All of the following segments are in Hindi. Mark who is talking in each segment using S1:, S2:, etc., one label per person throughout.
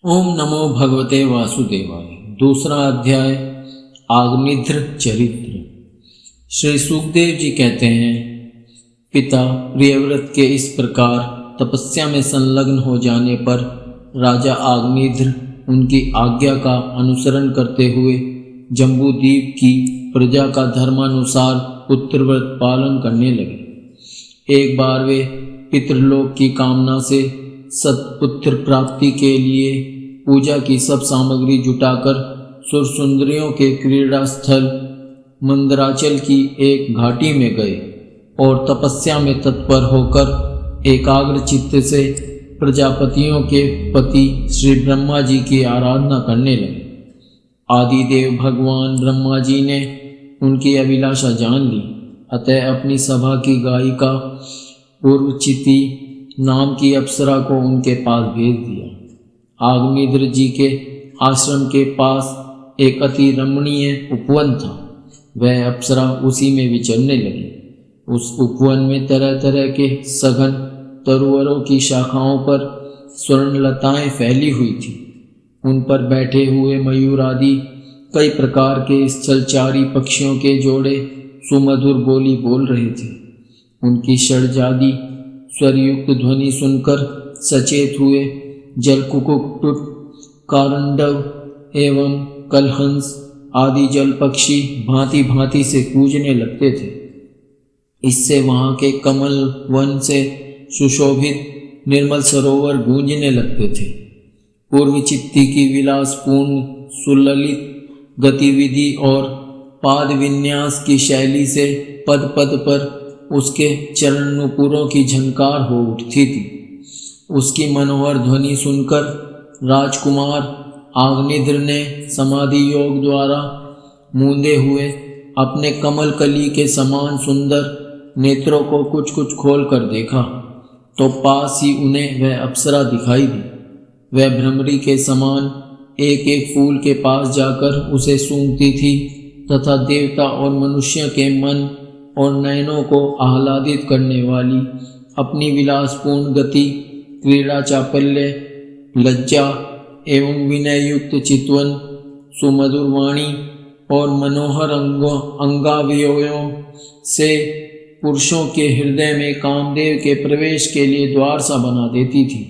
S1: ओम नमो भगवते वासुदेवाय। दूसरा अध्याय आग्निध्र चरित्र। श्री सुखदेव जी कहते हैं, पिता प्रियव्रत के इस प्रकार तपस्या में संलग्न हो जाने पर राजा आग्निध्र उनकी आज्ञा का अनुसरण करते हुए जम्बूद्वीप की प्रजा का धर्मानुसार पुत्रव्रत पालन करने लगे। एक बार वे पितृलोक की कामना से सत्पुत्र प्राप्ति के लिए पूजा की सब सामग्री जुटाकर सुरसुंदरियों के क्रीड़ा स्थल मंदराचल की एक घाटी में गए और तपस्या में तत्पर होकर एकाग्र चित्त से प्रजापतियों के पति श्री ब्रह्मा जी की आराधना करने लगे। आदिदेव भगवान ब्रह्मा जी ने उनकी अभिलाषा जान ली, अतः अपनी सभा की गायिका पूर्वचिति नाम की अप्सरा को उनके पास भेज दिया। आग्निध्र जी के आश्रम के पास एक अति रमणीय उपवन था। वह अप्सरा उसी में विचरने लगी। उस उपवन में तरह तरह के सघन तरुवरों की शाखाओं पर स्वर्णलताएं फैली हुई थी। उन पर बैठे हुए मयूर आदि कई प्रकार के स्थलचारी पक्षियों के जोड़े सुमधुर बोली बोल रहे थे। उनकी षड्जादी स्वरयुक्त ध्वनि सुनकर सचेत हुए जलकुक्कुट, कारंडव एवं कलहंस आदि जल पक्षी भांति भांति से कूजने लगते थे। इससे वहाँ के कमल वन से सुशोभित निर्मल सरोवर गूंजने लगते थे। पूर्व चित्ती की विलासपूर्ण सुललित गतिविधि और पाद विन्यास की शैली से पद पद पर उसके चरण नुपुरों की झंकार हो उठती थी। उसकी मनोहर ध्वनि सुनकर राजकुमार आग्निध्र ने समाधि योग द्वारा मूंदे हुए अपने कमल कली के समान सुंदर नेत्रों को कुछ कुछ खोल कर देखा तो पास ही उन्हें वह अप्सरा दिखाई दी। वह भ्रमरी के समान एक एक फूल के पास जाकर उसे सूंघती थी तथा देवता और मनुष्य के मन और नयनों को आह्लादित करने वाली अपनी विलासपूर्ण गति, क्रीड़ा चापल्य, लज्जा एवं विनय युक्त चितवन, सुमधुर वाणी और मनोहर अंगावयवों से पुरुषों के हृदय में कामदेव के प्रवेश के लिए द्वार सा बना देती थी।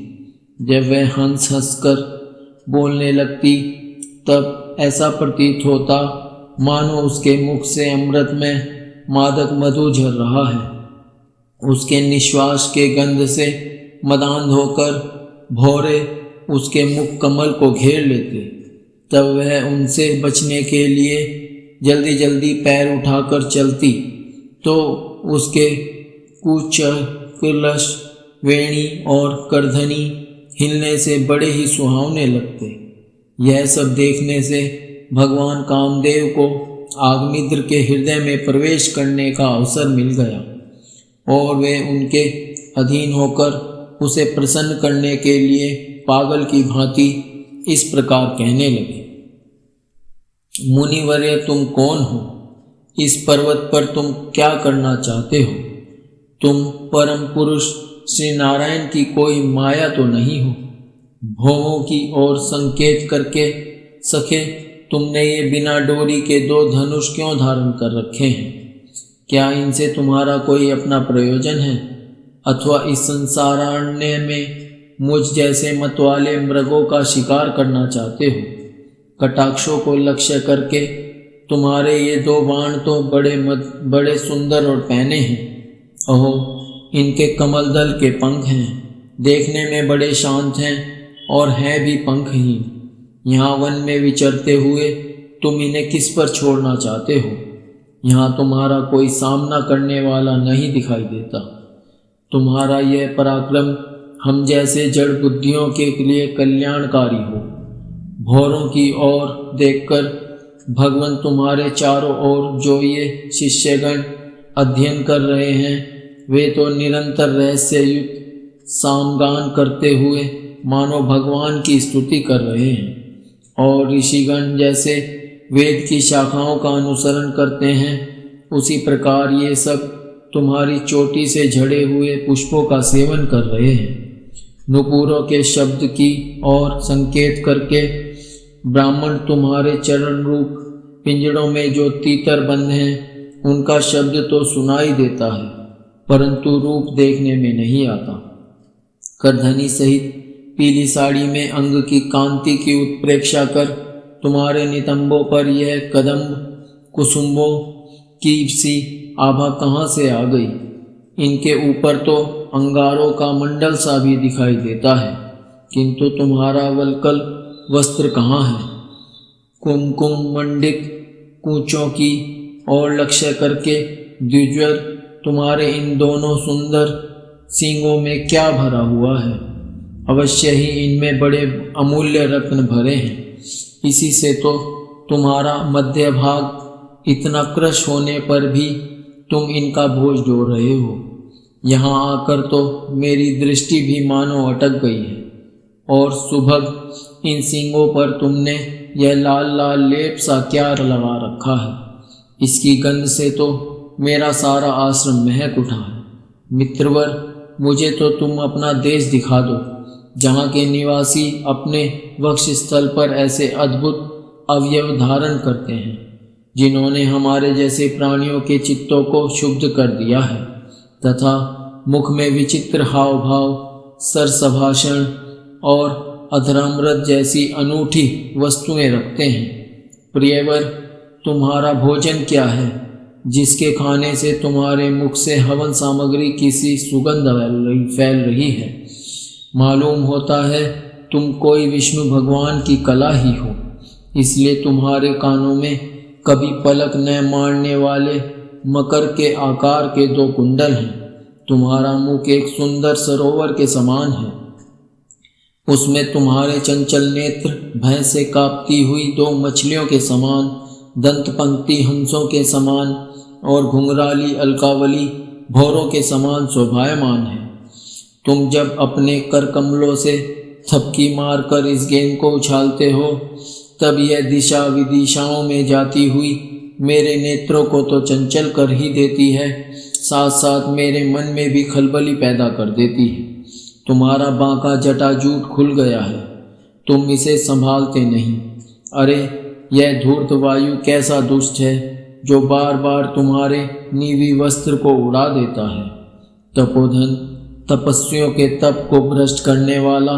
S1: जब वह हंस हंसकर बोलने लगती तब ऐसा प्रतीत होता मानो उसके मुख से अमृत में मादक मधु झर रहा है। उसके निश्वास के गंध से मदान्ध होकर भौरे उसके मुख कमल को घेर लेते। तब वह उनसे बचने के लिए जल्दी जल्दी पैर उठाकर चलती तो उसके कुच, कलश, वेणी और करधनी हिलने से बड़े ही सुहावने लगते। यह सब देखने से भगवान कामदेव को आग्निध्र के हृदय में प्रवेश करने का अवसर मिल गया और वे उनके अधीन होकर उसे प्रसन्न करने के लिए पागल की भांति इस प्रकार कहने लगे, मुनिवर्य तुम कौन हो? इस पर्वत पर तुम क्या करना चाहते हो? तुम परम पुरुष श्री नारायण की कोई माया तो नहीं हो? भौहों की ओर संकेत करके सखे तुमने ये बिना डोरी के 2 धनुष क्यों धारण कर रखे हैं? क्या इनसे तुम्हारा कोई अपना प्रयोजन है अथवा इस संसारारण्य में मुझ जैसे मतवाले मृगों का शिकार करना चाहते हो? कटाक्षों को लक्ष्य करके तुम्हारे ये 2 बाण तो बड़े सुंदर और पैने हैं। अहो, इनके कमलदल के पंख हैं, देखने में बड़े शांत हैं और हैं भी पंखहीन। यहाँ वन में विचरते हुए तुम इन्हें किस पर छोड़ना चाहते हो? यहाँ तुम्हारा कोई सामना करने वाला नहीं दिखाई देता। तुम्हारा यह पराक्रम हम जैसे जड़ बुद्धियों के लिए कल्याणकारी हो। भौरों की ओर देखकर भगवान तुम्हारे चारों ओर जो ये शिष्यगण अध्ययन कर रहे हैं वे तो निरंतर रहस्य युक्त सामगान करते हुए मानो भगवान की स्तुति कर रहे हैं और ऋषिगण जैसे वेद की शाखाओं का अनुसरण करते हैं उसी प्रकार ये सब तुम्हारी चोटी से झड़े हुए पुष्पों का सेवन कर रहे हैं। नुपुरों के शब्द की और संकेत करके ब्राह्मण तुम्हारे चरण रूप पिंजड़ों में जो तीतर बंद हैं उनका शब्द तो सुनाई देता है, परंतु रूप देखने में नहीं आता। करधनी सहित पीली साड़ी में अंग की कांति की उत्प्रेक्षा कर तुम्हारे नितंबों पर यह कदम्ब कुसुम्बों की सी आभा कहाँ से आ गई? इनके ऊपर तो अंगारों का मंडल सा भी दिखाई देता है, किंतु तुम्हारा वल्कल वस्त्र कहाँ है? कुमकुम मंडित कूचों की और लक्ष्य करके द्विजवर तुम्हारे इन दोनों सुंदर सींगों में क्या भरा हुआ है? अवश्य ही इनमें बड़े अमूल्य रत्न भरे हैं। इसी से तो तुम्हारा मध्य भाग इतना क्रश होने पर भी तुम इनका बोझ ढो रहे हो। यहाँ आकर तो मेरी दृष्टि भी मानो अटक गई है। और सुभग इन सींगों पर तुमने यह लाल लाल लेप सा क्या लगा रखा है? इसकी गंध से तो मेरा सारा आश्रम महक उठा है। मित्रवर, मुझे तो तुम अपना देश दिखा दो, जहाँ के निवासी अपने वक्ष स्थल पर ऐसे अद्भुत अवयव धारण करते हैं, जिन्होंने हमारे जैसे प्राणियों के चित्तों को क्षुब्ध कर दिया है, तथा मुख में विचित्र हाव भाव, सरसभाषण और अधरामृत जैसी अनूठी वस्तुएं रखते हैं। प्रियवर, तुम्हारा भोजन क्या है, जिसके खाने से तुम्हारे मुख से हवन सामग्री की सी सुगंध फैल रही है? मालूम होता है तुम कोई विष्णु भगवान की कला ही हो, इसलिए तुम्हारे कानों में कभी पलक न मारने वाले मकर के आकार के 2 कुंडल हैं। तुम्हारा मुख एक सुंदर सरोवर के समान है, उसमें तुम्हारे चंचल नेत्र भैंस से कांपती हुई 2 मछलियों के समान, दंत पंक्ति हंसों के समान और घुंघराली अलकावली भौरों के समान शोभायमान है। तुम जब अपने कर कमलों से थपकी मारकर इस गेंद को उछालते हो, तब यह दिशा विदिशाओं में जाती हुई मेरे नेत्रों को तो चंचल कर ही देती है, साथ साथ मेरे मन में भी खलबली पैदा कर देती है। तुम्हारा बांका जटाजूट खुल गया है, तुम इसे संभालते नहीं। अरे, यह धूर्त वायु कैसा दुष्ट है, जो बार बार तुम्हारे नीवी वस्त्र को उड़ा देता है। तपोधन, तपस्वियों के तप को भ्रष्ट करने वाला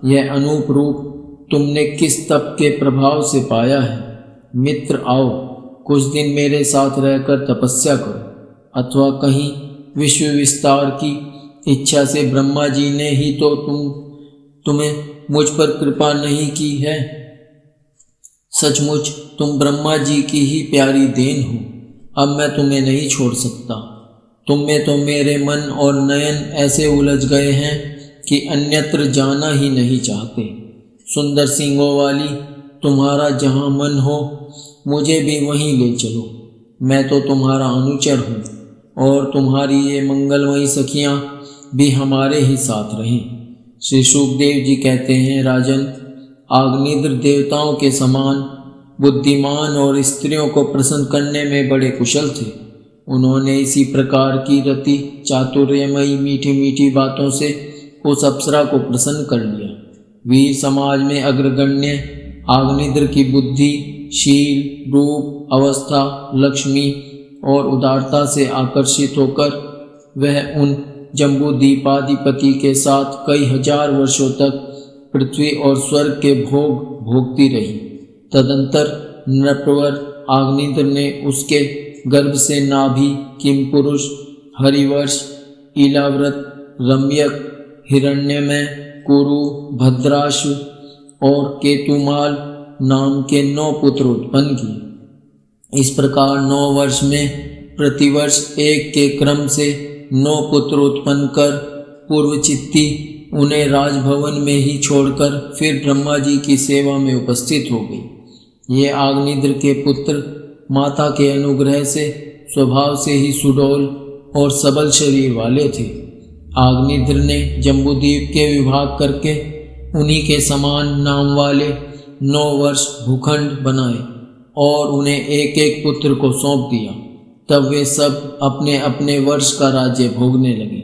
S1: यह अनूप रूप तुमने किस तप के प्रभाव से पाया है? मित्र, आओ, कुछ दिन मेरे साथ रहकर तपस्या करो, अथवा कहीं विश्व विस्तार की इच्छा से ब्रह्मा जी ने ही तो तुम्हें मुझ पर कृपा नहीं की है। सचमुच तुम ब्रह्मा जी की ही प्यारी देन हो। अब मैं तुम्हें नहीं छोड़ सकता। तुम में तो मेरे मन और नयन ऐसे उलझ गए हैं कि अन्यत्र जाना ही नहीं चाहते। सुंदर सींगों वाली, तुम्हारा जहाँ मन हो मुझे भी वहीं ले चलो। मैं तो तुम्हारा अनुचर हूँ, और तुम्हारी ये मंगलमयी सखियाँ भी हमारे ही साथ रहें। श्री शुकदेव जी कहते हैं, राजन, आग्निद्र देवताओं के समान बुद्धिमान और स्त्रियों को प्रसन्न करने में बड़े कुशल थे। उन्होंने इसी प्रकार की रति चातुर्यमयी मीठी मीठी बातों से उस अप्सरा को प्रसन्न कर लिया। वीर समाज में अग्रगण्य आग्निद्र की बुद्धि, शील, रूप, अवस्था, लक्ष्मी और उदारता से आकर्षित होकर वह उन जम्बूद्वीपाधिपति के साथ कई हजार वर्षों तक पृथ्वी और स्वर्ग के भोग भोगती रही। तदंतर नृपवर आग्निद्र ने उसके गर्भ से नाभि, किमपुरुष, हरिवर्ष, इलाव्रत, रम्यक, हिरण्यमय, कुरु, भद्राश्व और केतुमाल नाम के 9 पुत्र उत्पन्न किए। इस प्रकार 9 वर्ष में प्रतिवर्ष एक के क्रम से 9 पुत्र उत्पन्न कर पूर्वचित्ती उन्हें राजभवन में ही छोड़कर फिर ब्रह्मा जी की सेवा में उपस्थित हो गई। ये आग्निद्र के पुत्र माता के अनुग्रह से स्वभाव से ही सुडौल और सबल शरीर वाले थे। आग्निद्र ने जम्बूद्वीप के विभाग करके उन्हीं के समान नाम वाले 9 वर्ष भूखंड बनाए और उन्हें एक एक पुत्र को सौंप दिया। तब वे सब अपने अपने वर्ष का राज्य भोगने लगे।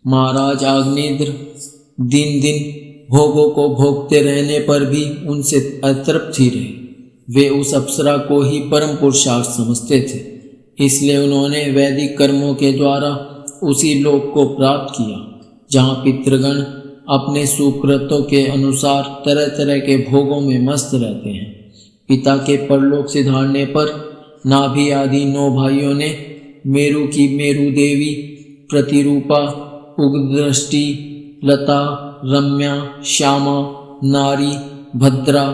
S1: महाराज आग्निद्र दिन दिन भोगों को भोगते रहने पर भी उनसे अतृप्त ही रहे। वे उस अप्सरा को ही परम पुरुषार्थ समझते थे, इसलिए उन्होंने वैदिक कर्मों के द्वारा उसी लोक को प्राप्त किया जहाँ पितृगण अपने सुकृतों के अनुसार तरह तरह के भोगों में मस्त रहते हैं। पिता के परलोक सिधारने पर नाभि आदि 9 भाइयों ने मेरु की मेरु देवी, प्रतिरूपा, उग्रदृष्टि, लता, रम्या, श्यामा, नारी, भद्रा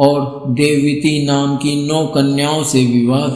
S1: और देववीति नाम की 9 कन्याओं से विवाह